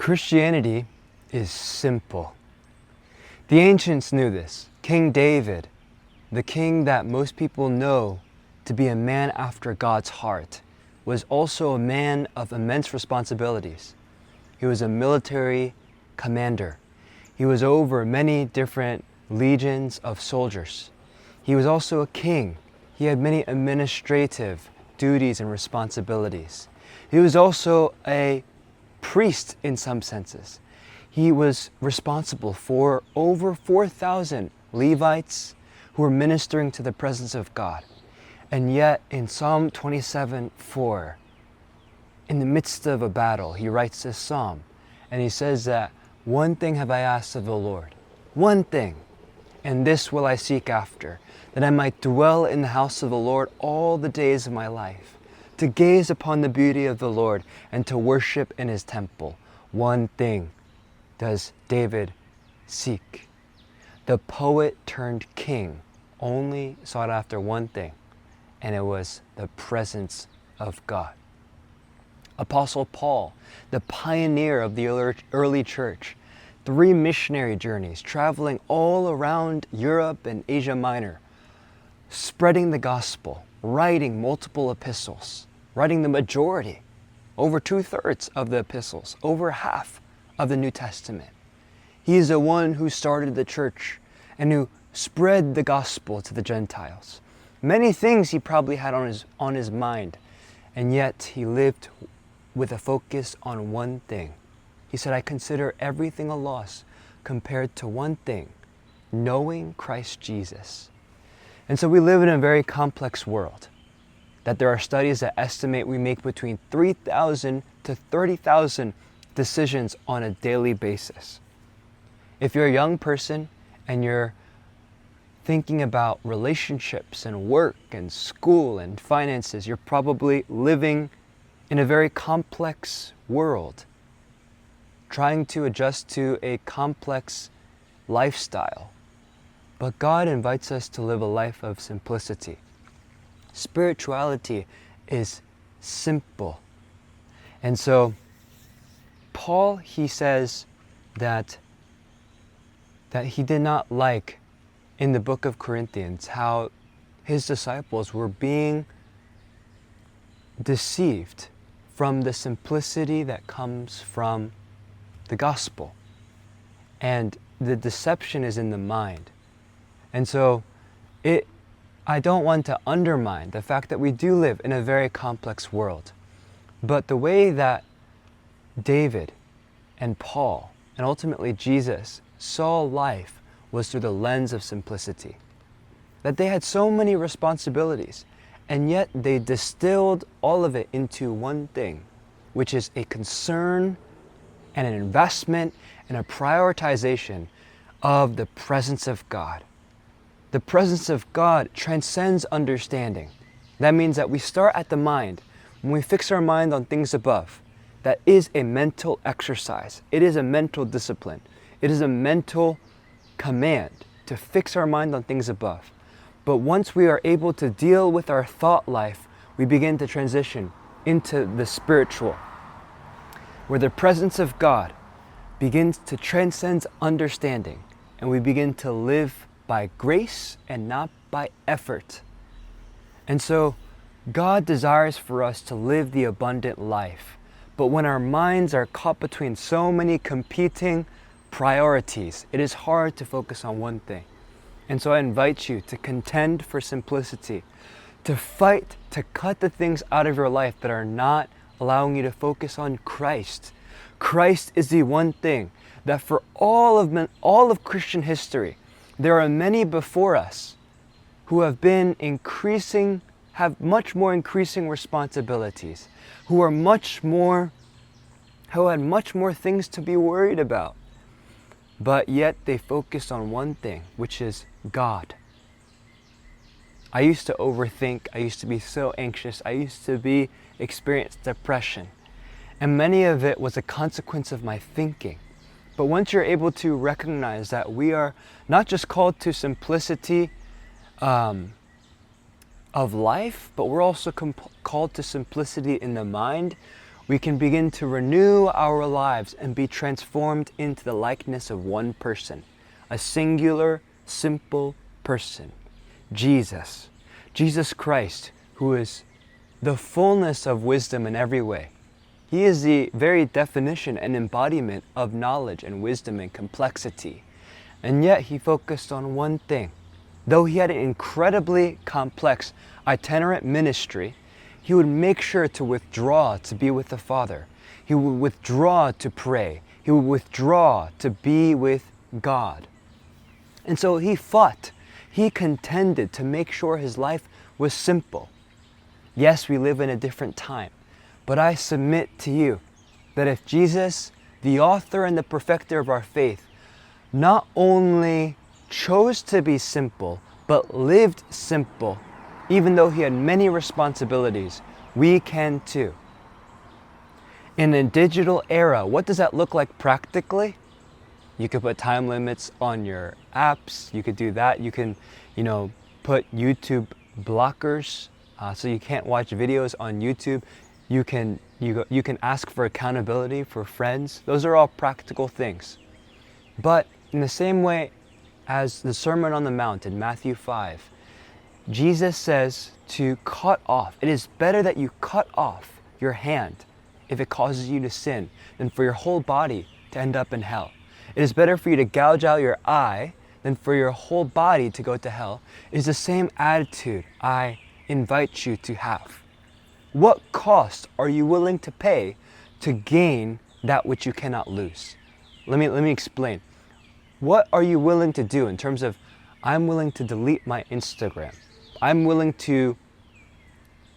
Christianity is simple. The ancients knew this. King David, the king that most people know to be a man after God's heart, was also a man of immense responsibilities. He was a military commander. He was over many different legions of soldiers. He was also a king. He had many administrative duties and responsibilities. He was also a priest in some senses. He was responsible for over 4,000 Levites who were ministering to the presence of God. And yet in Psalm 27:4, in the midst of a battle, he writes this psalm and he says that, "One thing have I asked of the Lord, one thing, and this will I seek after, that I might dwell in the house of the Lord all the days of my life, to gaze upon the beauty of the Lord and to worship in his temple." One thing does David seek. The poet turned king only sought after one thing, and it was the presence of God. Apostle Paul, the pioneer of the early church, 3 missionary journeys, traveling all around Europe and Asia Minor, spreading the gospel, writing multiple epistles, writing the majority, over 2/3 of the epistles, over half of the New Testament. He is the one who started the church and who spread the gospel to the Gentiles. Many things he probably had on his mind, and yet he lived with a focus on one thing. He said, "I consider everything a loss compared to one thing, knowing Christ Jesus." And so we live in a very complex world, that there are studies that estimate we make between 3,000 to 30,000 decisions on a daily basis. If you're a young person and you're thinking about relationships and work and school and finances, you're probably living in a very complex world, trying to adjust to a complex lifestyle. But God invites us to live a life of simplicity. Spirituality is simple. And so Paul, he says that he did not like in the book of Corinthians how his disciples were being deceived from the simplicity that comes from the gospel. And the deception is in the mind. And so I don't want to undermine the fact that we do live in a very complex world. But the way that David and Paul and ultimately Jesus saw life was through the lens of simplicity. That they had so many responsibilities, and yet they distilled all of it into one thing, which is a concern and an investment and a prioritization of the presence of God. The presence of God transcends understanding. That means that we start at the mind. When we fix our mind on things above, that is a mental exercise. It is a mental discipline. It is a mental command to fix our mind on things above. But once we are able to deal with our thought life, we begin to transition into the spiritual, where the presence of God begins to transcend understanding, and we begin to live by grace and not by effort. And so God desires for us to live the abundant life. But when our minds are caught between so many competing priorities, it is hard to focus on one thing. And so I invite you to contend for simplicity, to fight, to cut the things out of your life that are not allowing you to focus on Christ. Christ is the one thing that for all of Christian history, there are many before us who have much more increasing responsibilities, who had much more things to be worried about. But yet they focused on one thing, which is God. I used to overthink. I used to be so anxious. I used to experience depression. And many of it was a consequence of my thinking. But once you're able to recognize that we are not just called to simplicity of life, but we're also called to simplicity in the mind, we can begin to renew our lives and be transformed into the likeness of one person, a singular, simple person, Jesus. Jesus Christ, who is the fullness of wisdom in every way. He is the very definition and embodiment of knowledge and wisdom and complexity. And yet he focused on one thing. Though he had an incredibly complex itinerant ministry, he would make sure to withdraw to be with the Father. He would withdraw to pray. He would withdraw to be with God. And so he fought. He contended to make sure his life was simple. Yes, we live in a different time, but I submit to you that if Jesus, the author and the perfecter of our faith, not only chose to be simple, but lived simple, even though he had many responsibilities, we can too. In a digital era, what does that look like practically? You could put time limits on your apps. You could do that. You can, put YouTube blockers so you can't watch videos on YouTube. You can ask for accountability for friends. Those are all practical things. But in the same way as the Sermon on the Mount in Matthew 5, Jesus says to cut off. It is better that you cut off your hand if it causes you to sin than for your whole body to end up in hell. It is better for you to gouge out your eye than for your whole body to go to hell. It is the same attitude I invite you to have. What cost are you willing to pay to gain that which you cannot lose? Let me explain. What are you willing to do in terms of, I'm willing to delete my Instagram. I'm willing to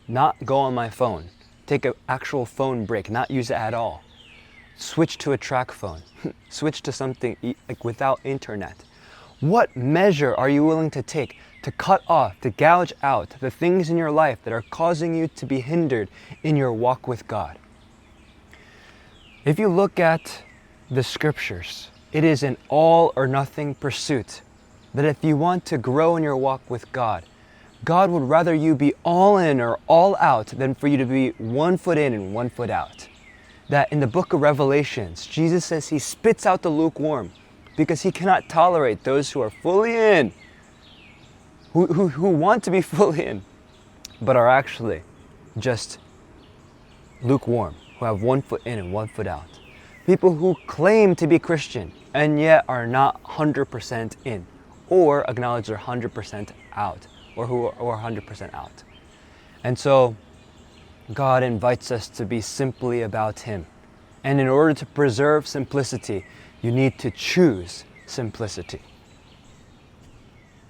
not go on my phone, take an actual phone break, not use it at all. Switch to a track phone, switch to something like without internet. What measure are you willing to take to cut off, to gouge out the things in your life that are causing you to be hindered in your walk with God? If you look at the scriptures, it is an all or nothing pursuit. That if you want to grow in your walk with God, God would rather you be all in or all out than for you to be 1 foot in and 1 foot out. That in the book of Revelations, Jesus says he spits out the lukewarm because he cannot tolerate those who are fully in, who want to be fully in, but are actually just lukewarm, who have 1 foot in and 1 foot out. People who claim to be Christian and yet are not 100% in, or acknowledge they're 100% out, or who are 100% out. And so God invites us to be simply about him. And in order to preserve simplicity, you need to choose simplicity.